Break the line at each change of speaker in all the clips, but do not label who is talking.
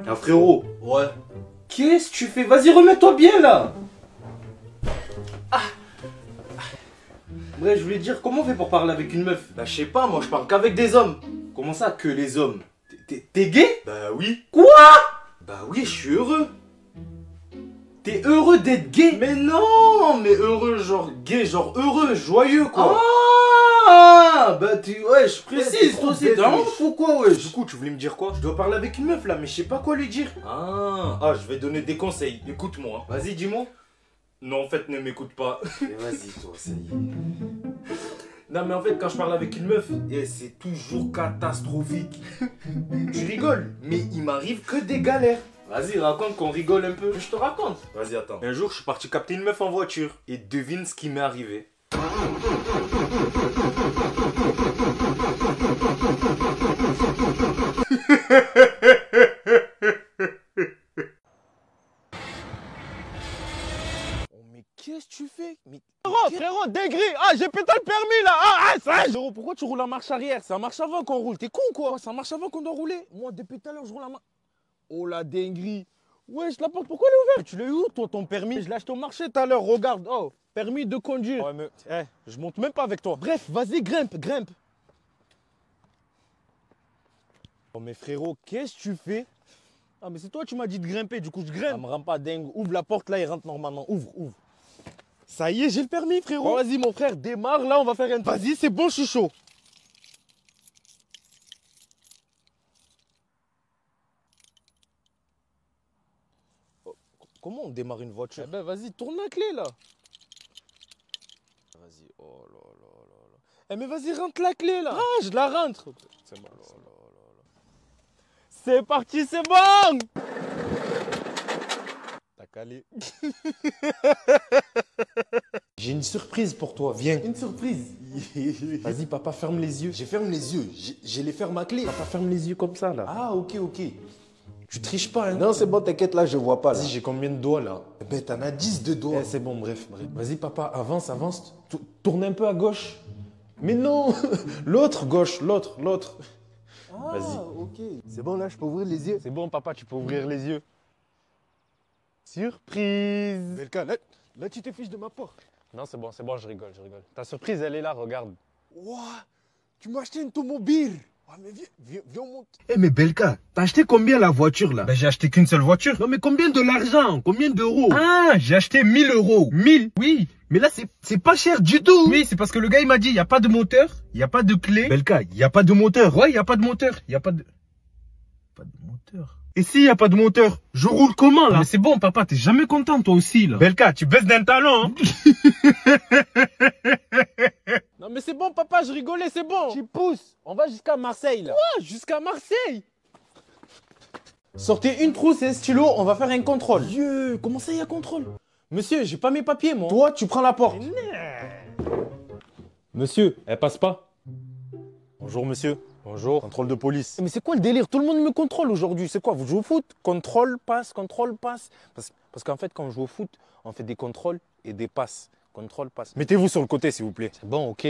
Ah frérot,
Ouais.
qu'est-ce que tu fais? Vas-y, remets-toi bien là. Bref, je voulais te dire, comment on fait pour parler avec une meuf?
Bah je sais pas, moi je parle qu'avec des hommes.
Comment ça, que les hommes? T'es gay?
Bah oui.
Quoi?
Bah oui, je suis heureux.
T'es heureux d'être gay?
Mais non, mais heureux, genre gay, genre heureux, joyeux quoi.
Ah, bah tu, wesh, précise,
Ouais,
toi aussi,
t'es
t'es un
trop
ouf ou quoi, wesh?
Du coup, tu voulais me dire quoi?
Je dois parler avec une meuf là, mais je sais pas quoi lui dire.
Ah, je vais donner des conseils. Écoute-moi.
Vas-y, dis-moi.
Non, en fait, ne m'écoute pas.
Mais vas-y, toi, ça y est.
Non, mais en fait, quand je parle avec une meuf, c'est toujours catastrophique. Tu rigoles, mais il m'arrive que des galères.
Vas-y, raconte qu'on rigole un peu.
Je te raconte. Vas-y, attends. Un jour, je suis parti capter une meuf en voiture. Et devine ce qui m'est arrivé.
Oh, mais qu'est-ce que tu fais? Mais...
Frérot, dégris. Ah, j'ai pété le permis là. Ça. Frérot, pourquoi tu roules en marche arrière? C'est en marche avant qu'on roule. T'es con quoi? C'est en marche avant qu'on doit rouler. Moi, depuis tout à l'heure, je roule en marche. Oh la dinguerie. Wesh, la porte, pourquoi elle est ouverte? Tu l'as eu où toi ton permis? Je l'ai acheté au marché tout à l'heure. Regarde. Oh, permis de conduire. Ouais, mais je monte même pas avec toi. Bref, vas-y, grimpe. Oh, mais frérot, qu'est-ce que tu fais? Ah, mais c'est toi, tu m'as dit de grimper. Du coup, je grimpe. Ça me rend pas dingue. Ouvre la porte là, il rentre normalement. Ouvre. Ça y est, j'ai le permis, frérot. Oh, vas-y, mon frère, démarre. Là, on va faire un... Vas-y, c'est bon, je suis chaud. Oh, comment on démarre une voiture? Eh ben, vas-y, tourne la clé, là. Vas-y, oh là là là là. Eh, mais vas-y, rentre la clé, là. Ah, je la rentre. C'est bon. C'est parti, c'est bon. T'as calé.
J'ai une surprise pour toi, viens.
Une surprise.
Vas-y, papa, ferme les yeux.
J'ai ferme les yeux. J'ai les ferme à clé.
Papa, ferme les yeux comme ça, là.
Ah, ok.
Tu triches pas, hein?
Non, c'est bon, t'inquiète, là, je vois pas. Là.
Vas-y, j'ai combien de doigts, là?
Eh ben, t'en as 10 de doigts.
Eh, c'est bon, bref. Vas-y, papa, avance. Tourne un peu à gauche.
Mais non.
L'autre, gauche, l'autre.
Ah,
Vas-y.
ok. C'est bon, là, je peux ouvrir les yeux.
C'est bon, papa, tu peux ouvrir les yeux. Surprise!
Belka, là, tu te fiches de ma porte.
Non, c'est bon, je rigole. Ta surprise, elle est là, regarde.
Ouah, tu m'as acheté une automobile. Ah, mais viens, on monte.
Eh mais Belka, t'as acheté combien la voiture là?
Ben, j'ai acheté qu'une seule voiture.
Non mais combien de l'argent? Combien d'euros?
Ah, j'ai acheté 1000 euros.
1000? Oui. Mais là c'est pas cher du tout.
Oui, c'est parce que le gars, il m'a dit, il n'y a pas de moteur, il n'y a pas de clé.
Belka, il n'y a pas de moteur.
Ouais, il n'y a pas de moteur. Il n'y a pas de...
Pas de moteur. Et s'il n'y a pas de moteur, je roule comment là?
Mais c'est bon, papa, t'es jamais content, toi aussi, là.
Belka, tu baisses d'un talent, hein?
Non, mais c'est bon, papa, je rigolais, c'est bon. Tu pousses. On va jusqu'à Marseille, là. Quoi? Jusqu'à Marseille? Sortez une trousse et un stylo, on va faire un contrôle.
Dieu, comment ça, il y a contrôle?
Monsieur, j'ai pas mes papiers, moi. Toi, tu prends la porte.
Monsieur, elle passe pas. Bonjour, monsieur.
Bonjour.
Contrôle de police.
Mais c'est quoi le délire? Tout le monde me contrôle aujourd'hui. C'est quoi? Vous jouez au foot? Contrôle, passe. Parce qu'en fait, quand on joue au foot, on fait des contrôles et des passes. Contrôle, passe.
Mettez-vous sur le côté, s'il vous plaît.
C'est bon, ok.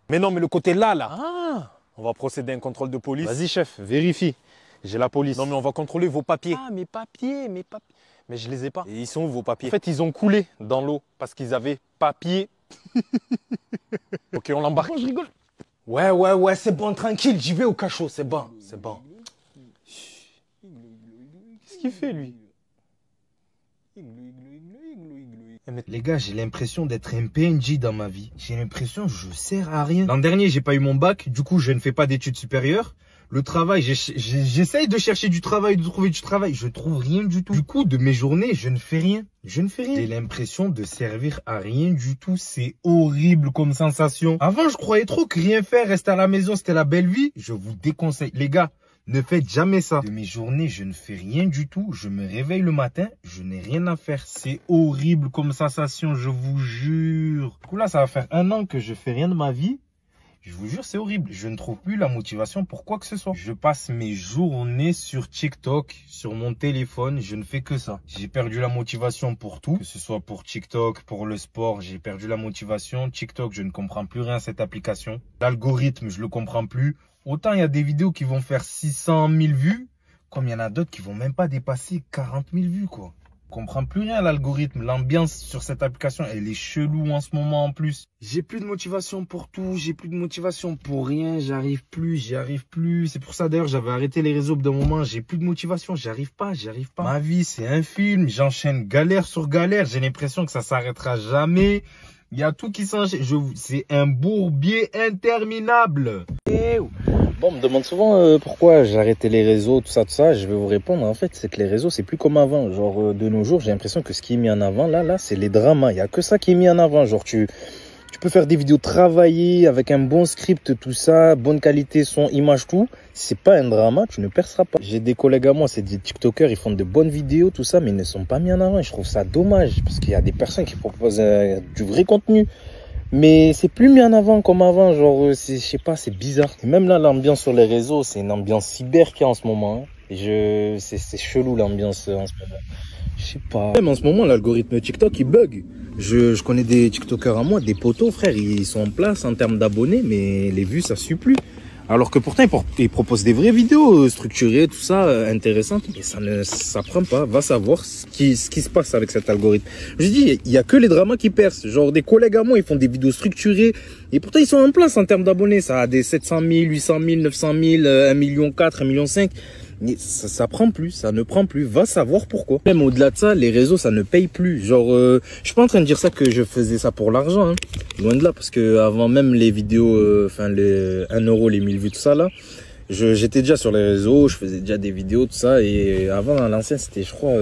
Mais non, mais le côté là.
Ah!
On va procéder à un contrôle de police.
Vas-y chef, vérifie. J'ai la police.
Non, mais on va contrôler vos papiers.
Ah, mes papiers. Mais je les ai pas.
Et ils sont où, vos papiers?
En fait, ils ont coulé dans l'eau parce qu'ils avaient papier.
Ok, on l'embarque.
Oh, je rigole.
Ouais, c'est bon, tranquille, j'y vais au cachot, c'est bon.
Qu'est-ce qu'il fait, lui?
Les gars, j'ai l'impression d'être un PNJ dans ma vie. J'ai l'impression que je sers à rien. L'an dernier, j'ai pas eu mon bac, du coup, je ne fais pas d'études supérieures. Le travail, j'essaye de chercher du travail, de trouver du travail. Je trouve rien du tout. Du coup, de mes journées, je ne fais rien. J'ai l'impression de servir à rien du tout. C'est horrible comme sensation. Avant, je croyais trop que rien faire, rester à la maison, c'était la belle vie. Je vous déconseille. Les gars, ne faites jamais ça. De mes journées, je ne fais rien du tout. Je me réveille le matin, je n'ai rien à faire. C'est horrible comme sensation, je vous jure. Du coup, là, ça va faire 1 an que je fais rien de ma vie. Je vous jure, c'est horrible. Je ne trouve plus la motivation pour quoi que ce soit. Je passe mes journées sur TikTok, sur mon téléphone. Je ne fais que ça. J'ai perdu la motivation pour tout. Que ce soit pour TikTok, pour le sport, j'ai perdu la motivation. TikTok, je ne comprends plus rien à cette application. L'algorithme, je le comprends plus. Autant il y a des vidéos qui vont faire 600 000 vues. Comme il y en a d'autres qui vont même pas dépasser 40 000 vues, quoi. Je comprends plus rien, l'algorithme. L'ambiance sur cette application, elle est chelou en ce moment en plus. J'ai plus de motivation pour tout, j'ai plus de motivation pour rien, j'y arrive plus. C'est pour ça d'ailleurs, j'avais arrêté les réseaux d'un moment, j'ai plus de motivation, j'y arrive pas. Ma vie, c'est un film, j'enchaîne galère sur galère, j'ai l'impression que ça s'arrêtera jamais. Il y a tout qui s'enchaîne, c'est un bourbier interminable.
Bon, on me demande souvent pourquoi j'ai arrêté les réseaux, tout ça. Je vais vous répondre, en fait, c'est que les réseaux, c'est plus comme avant. Genre, de nos jours, j'ai l'impression que ce qui est mis en avant, là, c'est les dramas. Il n'y a que ça qui est mis en avant. Genre, tu peux faire des vidéos travaillées avec un bon script, tout ça, bonne qualité, son, image, tout. Si c'est pas un drama, tu ne perceras pas. J'ai des collègues à moi, c'est des TikTokers, ils font de bonnes vidéos, tout ça, mais ils ne sont pas mis en avant. Et je trouve ça dommage, parce qu'il y a des personnes qui proposent du vrai contenu. Mais c'est plus mis en avant comme avant, genre, je sais pas, c'est bizarre. Et même là, l'ambiance sur les réseaux, c'est une ambiance cyber qu'il y a en ce moment. Hein. C'est chelou l'ambiance en ce moment. Je sais pas. Même en ce moment, l'algorithme TikTok, il bug. Je connais des TikTokers à moi, des potos, frère, ils sont en place en termes d'abonnés, mais les vues, ça suit plus. Alors que pourtant, ils proposent des vraies vidéos structurées, tout ça, intéressantes. Mais ça prend pas. Va savoir ce qui se passe avec cet algorithme. Je dis, il y a que les dramas qui percent. Genre, des collègues à moi, ils font des vidéos structurées. Et pourtant, ils sont en place en termes d'abonnés. Ça a des 700 000, 800 000, 900 000, 1,4 million, 1,5 million. Mais ça prend plus, ça ne prend plus. Va savoir pourquoi. Même au-delà de ça, les réseaux, ça ne paye plus. Genre, je suis pas en train de dire ça que je faisais ça pour l'argent. Hein. Loin de là, parce que avant même les vidéos, les 1 euro, les 1000 vues, tout ça là, j'étais déjà sur les réseaux, je faisais déjà des vidéos, tout ça. Et avant, à l'ancien, c'était, je crois,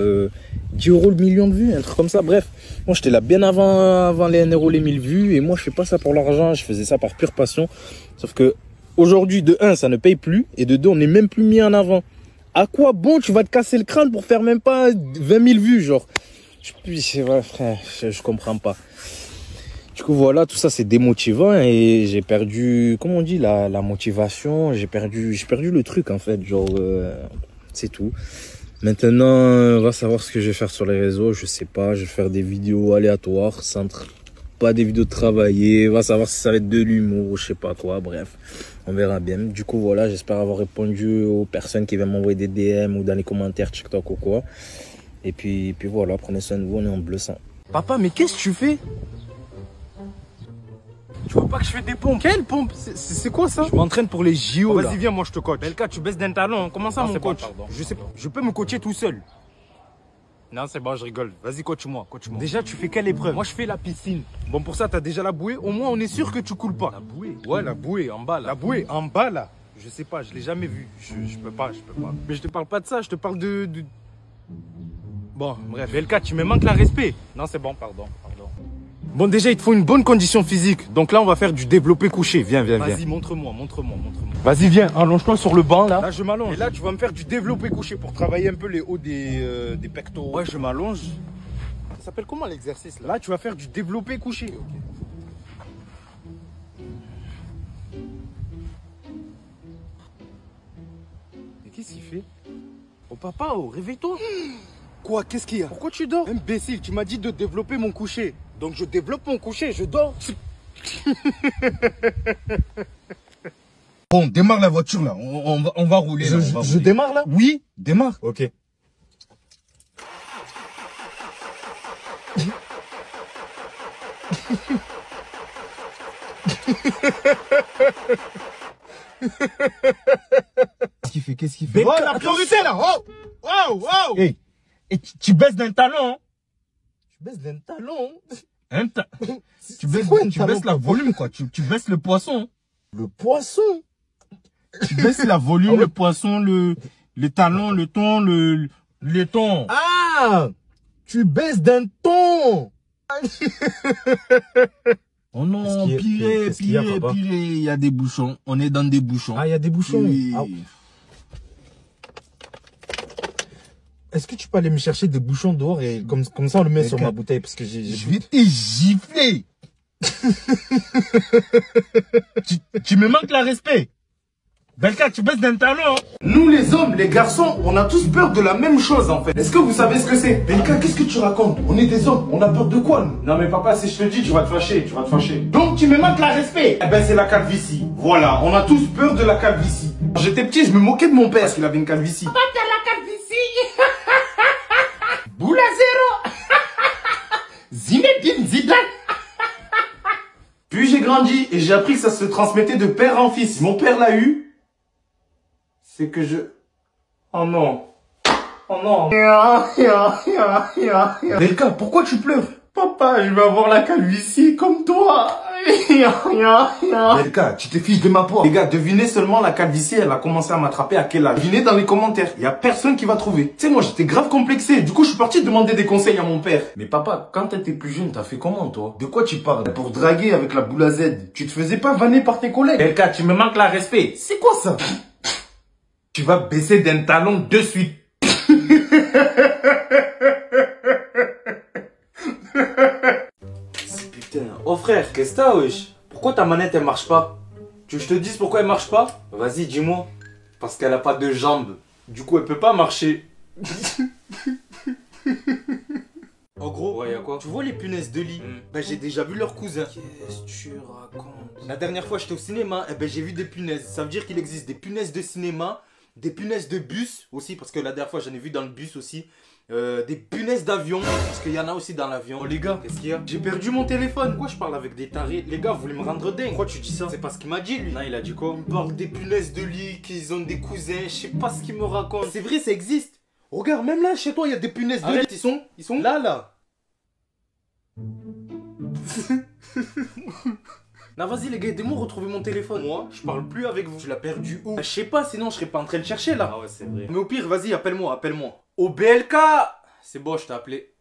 10 euros le million de vues, un truc comme ça. Bref, moi, j'étais là bien avant les 1 euro, les 1000 vues. Et moi, je fais pas ça pour l'argent, je faisais ça par pure passion. Sauf que aujourd'hui, de 1, ça ne paye plus. Et de 2, on n'est même plus mis en avant. À quoi bon tu vas te casser le crâne pour faire même pas 20 000 vues, genre. C'est vrai, frère, je comprends pas. Du coup, voilà, tout ça, c'est démotivant et j'ai perdu, comment on dit, la motivation. J'ai perdu le truc, en fait, genre, c'est tout. Maintenant, va savoir ce que je vais faire sur les réseaux, je sais pas. Je vais faire des vidéos aléatoires, pas des vidéos travaillées. Va savoir si ça va être de l'humour, je sais pas quoi, bref. On verra bien. Du coup, voilà, j'espère avoir répondu aux personnes qui viennent m'envoyer des DM ou dans les commentaires TikTok ou quoi. Et puis voilà, prenez soin de vous, on est en bleu sang.
Papa, mais qu'est-ce que tu fais? Tu vois pas que je fais des pompes? Quelle pompe? C'est quoi ça? Je m'entraîne pour les JO. Vas-y, viens, moi je te coach. Belka, tu baisses d'un talon. Comment ça, mon coach? Je sais pas. Je peux me coacher tout seul. Non, c'est bon, je rigole. Vas-y, coach-moi. Déjà, tu fais quelle épreuve? Moi, je fais la piscine. Bon, pour ça, t'as déjà la bouée. Au moins, on est sûr que tu coules pas. La bouée? Ouais, la bouée, en bas, là. La bouée, en bas, là? Je sais pas, je l'ai jamais vu. Je peux pas. Mais je te parle pas de ça, je te parle de... Bon, bref. Belka, tu me manques la respect. Non, c'est bon, pardon. Bon, déjà, il te faut une bonne condition physique. Donc là, on va faire du développé couché. Viens. Vas-y, montre-moi. Vas-y, viens, allonge-toi sur le banc, là. Là, je m'allonge. Et là, tu vas me faire du développé couché pour travailler un peu les hauts des pectoraux. Ouais, je m'allonge. Ça s'appelle comment l'exercice, là? Là, tu vas faire du développé couché. Ok. Mais qu'est-ce qu'il fait? Oh, papa, réveille-toi. Quoi? Qu'est-ce qu'il y a? Pourquoi tu dors? Imbécile, tu m'as dit de développer mon coucher. Donc je développe mon coucher, je dors.
Bon, démarre la voiture là, on va rouler.
Je démarre là?
Oui, démarre.
Ok.
Qu'est-ce qu'il fait?
Oh, la priorité là! Oh!
Hey, et tu baisses d'un talon, hein?
Tu baisses d'un talon?
Tu baisses la volume, quoi. Tu baisses le poisson.
Le poisson?
Tu baisses la volume, le poisson, le talon, le thon, le thon.
Ah! Tu baisses d'un thon!
Oh non, pire, il y a des bouchons. On est dans des bouchons.
Ah, il y a des bouchons?
Oui.
Ah. Est-ce que tu peux aller me chercher des bouchons dehors et comme ça on le met sur ma bouteille parce que j'ai...
Je vais te gifler. tu me manques la respect. Belka, tu baisses d'un talon.
Nous les hommes, les garçons, on a tous peur de la même chose en fait. Est-ce que vous savez ce que c'est? Belka, qu'est-ce que tu racontes? On est des hommes, on a peur de quoi nous? Non mais papa, si je te le dis, tu vas te fâcher, Donc tu me manques la respect. Eh ben c'est la calvitie. Voilà, on a tous peur de la calvitie. Quand j'étais petit, je me moquais de mon père parce qu'il avait une calvitie. Papa, t'as la calvitie. grandi et j'ai appris que ça se transmettait de père en fils. Si mon père l'a eu, c'est que je... Oh non. Oh non. Belka, pourquoi tu pleures? Papa, je vais avoir la calvitie comme toi. Belka, tu te fiches de ma peau. Les gars, devinez seulement la calvitie, elle a commencé à m'attraper à quel âge? Devinez dans les commentaires. Il y a personne qui va trouver. Tu sais, moi, j'étais grave complexé. Du coup, je suis parti demander des conseils à mon père. Mais papa, quand t'étais plus jeune, t'as fait comment, toi? De quoi tu parles? Pour draguer avec la boule à Z. Tu te faisais pas vanner par tes collègues? Belka, tu me manques la respect. C'est quoi ça? Tu vas baisser d'un talon de suite.
Putain. Oh frère, qu'est-ce que t'as, wesh? Pourquoi ta manette elle marche pas? Tu veux que je te dise pourquoi elle marche pas? Vas-y, dis-moi. Parce qu'elle a pas de jambes. Du coup, elle peut pas marcher. En gros, ouais, y'a quoi? Tu vois les punaises de lit? Ben j'ai déjà vu leurs cousins. Qu'est-ce que tu racontes? La dernière fois j'étais au cinéma, et ben j'ai vu des punaises. Ça veut dire qu'il existe des punaises de cinéma, des punaises de bus aussi, parce que la dernière fois j'en ai vu dans le bus aussi. Des punaises d'avion, parce qu'il y en a aussi dans l'avion. Oh les gars, qu'est-ce qu'il y a? J'ai perdu mon téléphone. Pourquoi je parle avec des tarés? Les gars, vous voulez me rendre dingue? Pourquoi tu dis ça? C'est parce qu'il m'a dit lui. Non, il a dit quoi? Il me parle des punaises de lit, qu'ils ont des cousins. Je sais pas ce qu'il me raconte. C'est vrai, ça existe. Regarde, même là chez toi, il y a des punaises de lit. Ils sont là, là. Non, vas-y les gars, aidez-moi à retrouver mon téléphone. Moi, je parle plus avec vous. Tu l'as perdu où? Je sais pas, sinon je serais pas en train de chercher là. Ah ouais, c'est vrai. Mais au pire, vas-y, appelle-moi, appelle-moi. Au BLK. C'est bon, je t'ai appelé.